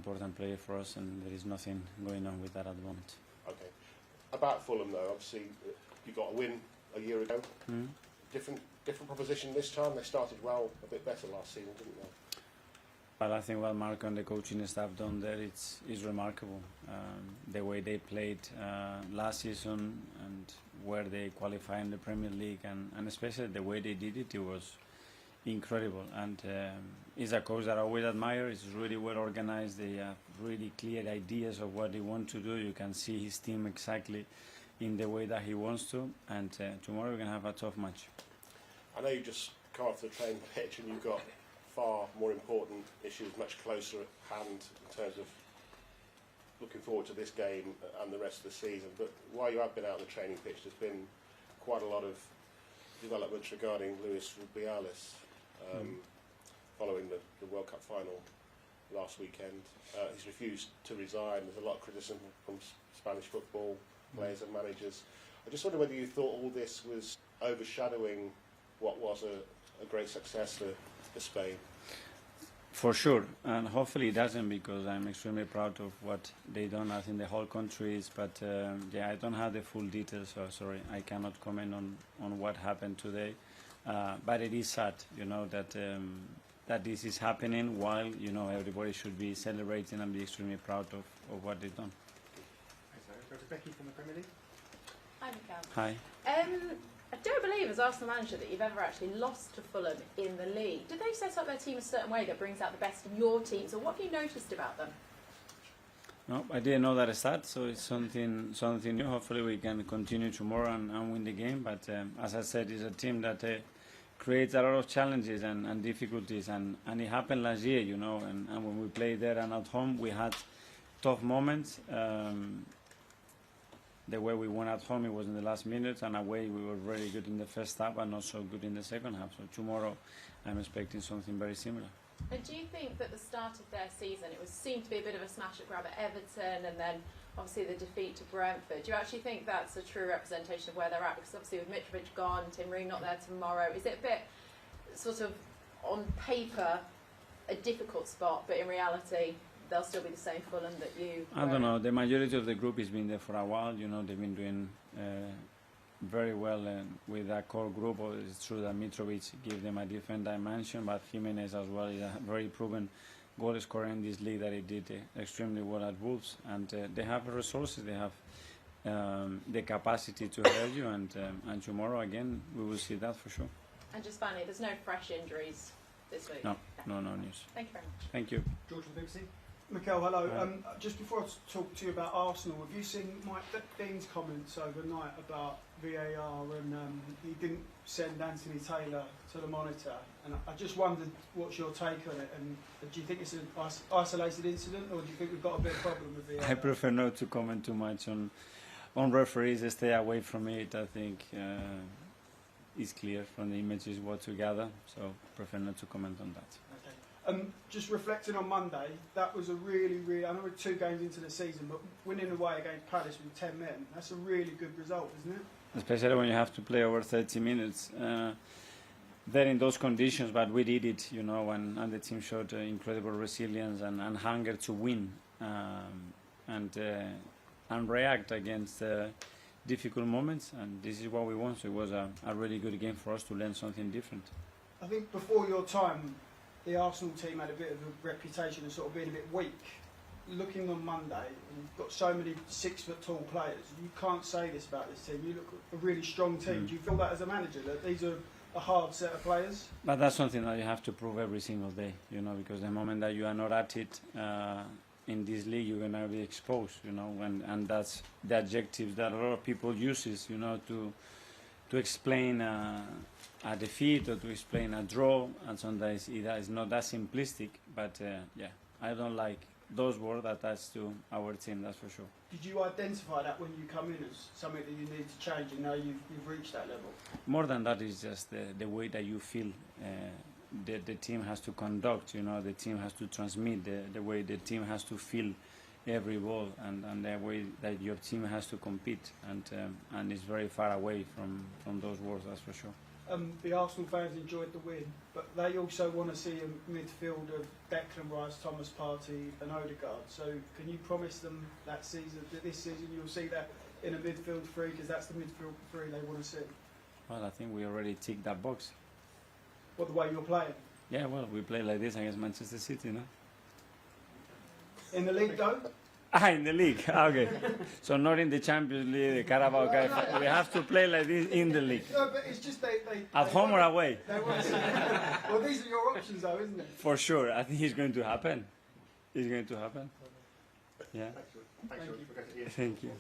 important player for us, and there is nothing going on with that at the moment. Okay. About Fulham, though, obviously you got a win a year ago. Different proposition this time. They started well, a bit better last season, didn't they? Well, I think what Marco and the coaching staff done there is remarkable. The way they played last season and where they qualified in the Premier League, and especially the way they did it, it was incredible. And he's a coach that I always admire. He's really well organized. They have really clear ideas of what they want to do. You can see his team exactly in the way that he wants to. And tomorrow we're going to have a tough match. I know you just come off the training pitch and you've got far more important issues much closer at hand in terms of looking forward to this game and the rest of the season. But while you have been out on the training pitch, there's been quite a lot of developments regarding Luis Rubiales following the World Cup final last weekend. He's refused to resign. There's a lot of criticism from Spanish football players and managers. I just wonder whether you thought all this was overshadowing what was a great success for Spain. For sure, and hopefully it doesn't, because I'm extremely proud of what they done. I think the whole country is, but yeah, I don't have the full details, so sorry, I cannot comment on what happened today. But it is sad, you know, that this is happening while, you know, everybody should be celebrating and be extremely proud of what they've done. Dr. Becky from the Premier League. Hi, Mikel. Hi. I don't believe, as Arsenal manager, that you've ever actually lost to Fulham in the league. Did they set up their team a certain way that brings out the best in your teams, or what have you noticed about them? No, I didn't know that start, so it's something new. Hopefully we can continue tomorrow and win the game. But as I said, it's a team that creates a lot of challenges and difficulties, and it happened last year, you know. And when we played there and at home, we had tough moments. The way we won at home, it was in the last minute, and away we were very good in the first half, but not so good in the second half. So tomorrow, I'm expecting something very similar. And do you think that the start of their season, it seemed to be a bit of a smash and grab at Everton, and then obviously the defeat to Brentford? Do you actually think that's a true representation of where they're at? Because obviously with Mitrovic gone, Tim Ream not there tomorrow, is it a bit sort of on paper a difficult spot, but in reality they'll still be the same Fulham that you were? I don't know. The majority of the group has been there for a while. You know, they've been doing very well with that core group. It's true that Mitrovic gave them a different dimension, but Jimenez as well is a very proven goal scorer in this league that he did extremely well at Wolves. And they have the resources, they have the capacity to help you. And tomorrow, again, we will see that for sure. And just finally, there's no fresh injuries this week? No news. Thank you very much. Thank you. George from the BBC. Mikel, hello. Just before I talk to you about Arsenal, have you seen Mike Dean's comments overnight about VAR, and he didn't send Anthony Taylor to the monitor? And I just wondered, what's your take on it? And do you think it's an isolated incident, or do you think we've got a big problem with VAR? I prefer not to comment too much on referees. They stay away from it. I think it's clear from the images what to gather, so prefer not to comment on that. Just reflecting on Monday, that was a really, I know we're 2 games into the season, but winning away against Palace with 10 men, that's a really good result, isn't it? Especially when you have to play over 30 minutes. They're in those conditions, but we did it, you know, and the team showed incredible resilience and hunger to win and react against difficult moments, and this is what we want. So it was a really good game for us to learn something different. I think before your time, the Arsenal team had a bit of a reputation of sort of being a bit weak. Looking on Monday, you've got so many 6-foot-tall players. You can't say this about this team. You look a really strong team. Do you feel that as a manager, that these are a hard set of players? But that's something that you have to prove every single day, you know, because the moment that you are not at it in this league, you're going to be exposed, you know, and that's the adjectives that a lot of people uses, you know, to explain a defeat or to explain a draw, and sometimes it is not that simplistic, but yeah, I don't like those words attached to our team, that's for sure. Did you identify that when you come in as something that you need to change, and now you've reached that level? More than that, is just the way that you feel the team has to conduct, you know, the team has to transmit, the way the team has to feel every ball, and the way that your team has to compete, and it's very far away from those words, that's for sure. the Arsenal fans enjoyed the win, but they also want to see a midfield of Declan Rice, Thomas Partey and Odegaard. So can you promise them that this season you'll see that in a midfield three, because that's the midfield three they want to see? Well, I think we already ticked that box. What, the way you're playing? Yeah, well, we play like this against Manchester City, no? In the league though? In the league. Okay. So not in the Champions League, the Carabao Cup. We have to play like this in the league. No, but it's just they At home or away? They want to see. Well, these are your options though, isn't it? For sure. I think it's going to happen. It's going to happen. Yeah. Thanks, George. We'll go to Ian. Thank you.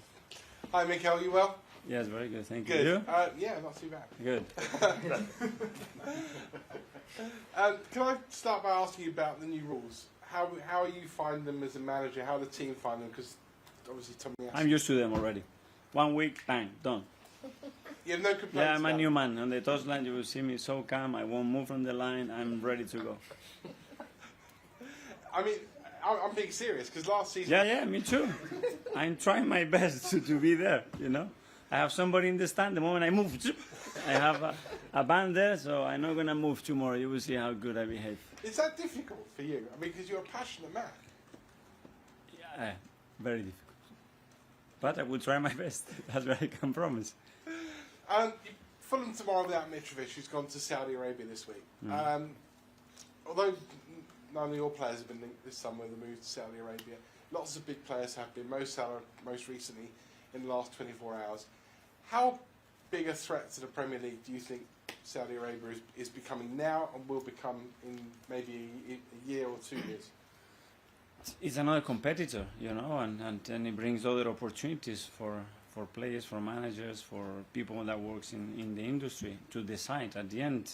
Hi, Mikel, you well? Yes, very good. Thank you. Good. You? Yeah, not too bad. Good. Can I start by asking you about the new rules? How are you finding them as a manager? How the team find them? Because obviously Tommy. I'm used to them already. 1 week, bang, done. You have no complaints. Yeah, I'm a about new man. On the touchline, you will see me so calm. I won't move from the line. I'm ready to go. I mean, I'm being serious because last season. Yeah, me too. I'm trying my best to be there, you know. I have somebody in the stand. The moment I move, I have a band there, so I'm not going to move tomorrow. You will see how good I behave. Is that difficult for you? I mean, because you're a passionate man. Yeah, very difficult. But I will try my best. That's what I can promise. Fulham tomorrow without Mitrovic, who's gone to Saudi Arabia this week. Mm. Although none of your players have been linked this summer with the move to Saudi Arabia, lots of big players have been. Mo Salah, most recently, in the last 24 hours. How big a threat to the Premier League do you think Saudi Arabia is becoming now and will become in maybe a year or 2 years? It's another competitor, you know, and it brings other opportunities for players, for managers, for people that works in the industry to decide. At the end,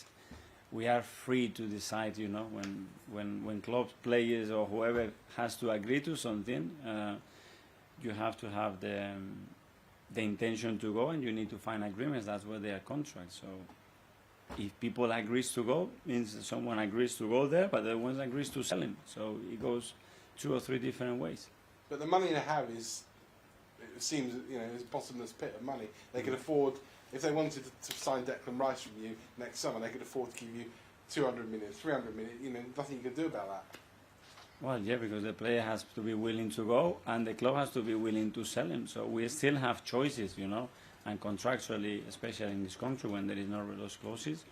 we are free to decide, you know, when clubs, players or whoever has to agree to something, you have to have the intention to go, and you need to find agreements. That's where they are contracts. So if people agrees to go, means someone agrees to go there, but the one agrees to sell him. So it goes 2 or 3 different ways. But the money they have is, it seems, you know, is a bottomless pit of money. They could afford, if they wanted to sign Declan Rice from you next summer, they could afford to give you 200 million, 300 million. You know, nothing you can do about that. Well, yeah, because the player has to be willing to go, and the club has to be willing to sell him. So we still have choices, you know, and contractually, especially in this country, when there is no those clauses,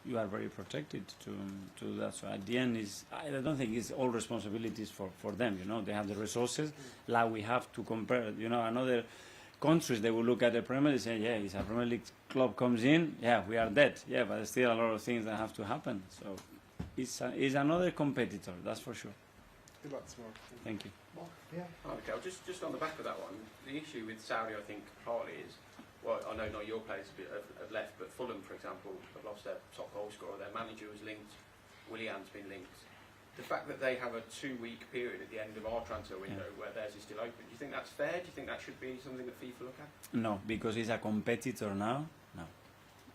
you are very protected to that. So at the end, I don't think it's all responsibilities for them. You know, they have the resources. Like we have to compare. You know, another countries, they will look at the Premier League and say, yeah, if a Premier League club comes in, yeah, we are dead. Yeah, but there's still a lot of things that have to happen. So it's another competitor, that's for sure. Good luck tomorrow. Thank you. Yeah. Hi, Mikel. Just on the back of that one, the issue with Saudi, I think, partly is, well, I know not your players have left, but Fulham, for example, have lost their top goal scorer. Their manager was linked. Willian's been linked. The fact that they have a 2-week period at the end of our transfer window where theirs is still open, do you think that's fair? Do you think that should be something that FIFA look at? No, because he's a competitor now. No,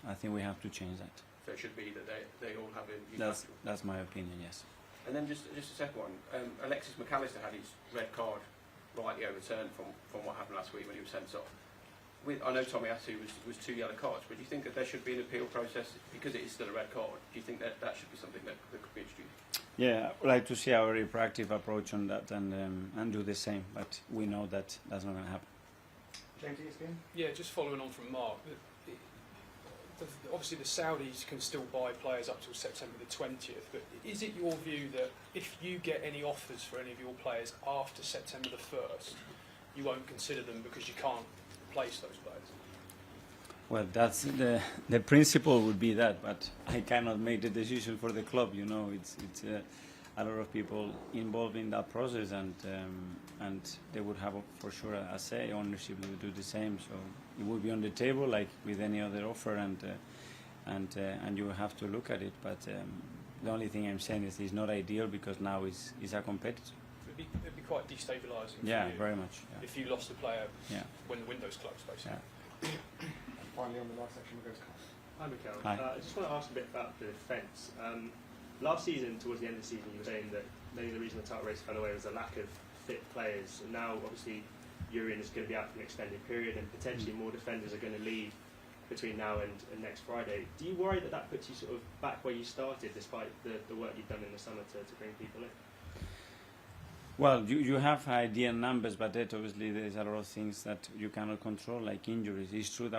I think we have to change that. So it should be that they all have a... That's my opinion, yes. And then just a second one. Alexis McAllister had his red card rightly overturned from what happened last week when he was sent off. I know Tommy Asu was 2 yellow cards, but do you think that there should be an appeal process because it is still a red card? Do you think that should be something that could be introduced? Yeah, I would like to see a very proactive approach on that and do the same, but we know that that's not going to happen. James, ESPN? Yeah, just following on from Mark, obviously the Saudis can still buy players up till September the 20th, but is it your view that if you get any offers for any of your players after September the 1st, you won't consider them because you can't replace those players? Well, that's the principle would be that, but I cannot make the decision for the club. You know, it's a lot of people involved in that process, and they would have for sure a say. Ownership would do the same, so it would be on the table like with any other offer, and you have to look at it. But the only thing I'm saying is it's not ideal because now it's a competitor. It'd be quite destabilising. Yeah, for you very much. Yeah. If you lost a player when the window's closed, basically. Yeah. Finally, on the last section, we'll go to Carl. Hi, Mikel. Hi. I just want to ask a bit about the defence. Last season, towards the end of the season, you were saying that maybe the reason the title race fell away was a lack of fit players. And now, obviously, Urian is going to be out for an extended period, and potentially more defenders are going to leave between now and next Friday. Do you worry that that puts you sort of back where you started, despite the work you've done in the summer to bring people in? Well, you have idea numbers, but that obviously there's a lot of things that you cannot control, like injuries. It's true that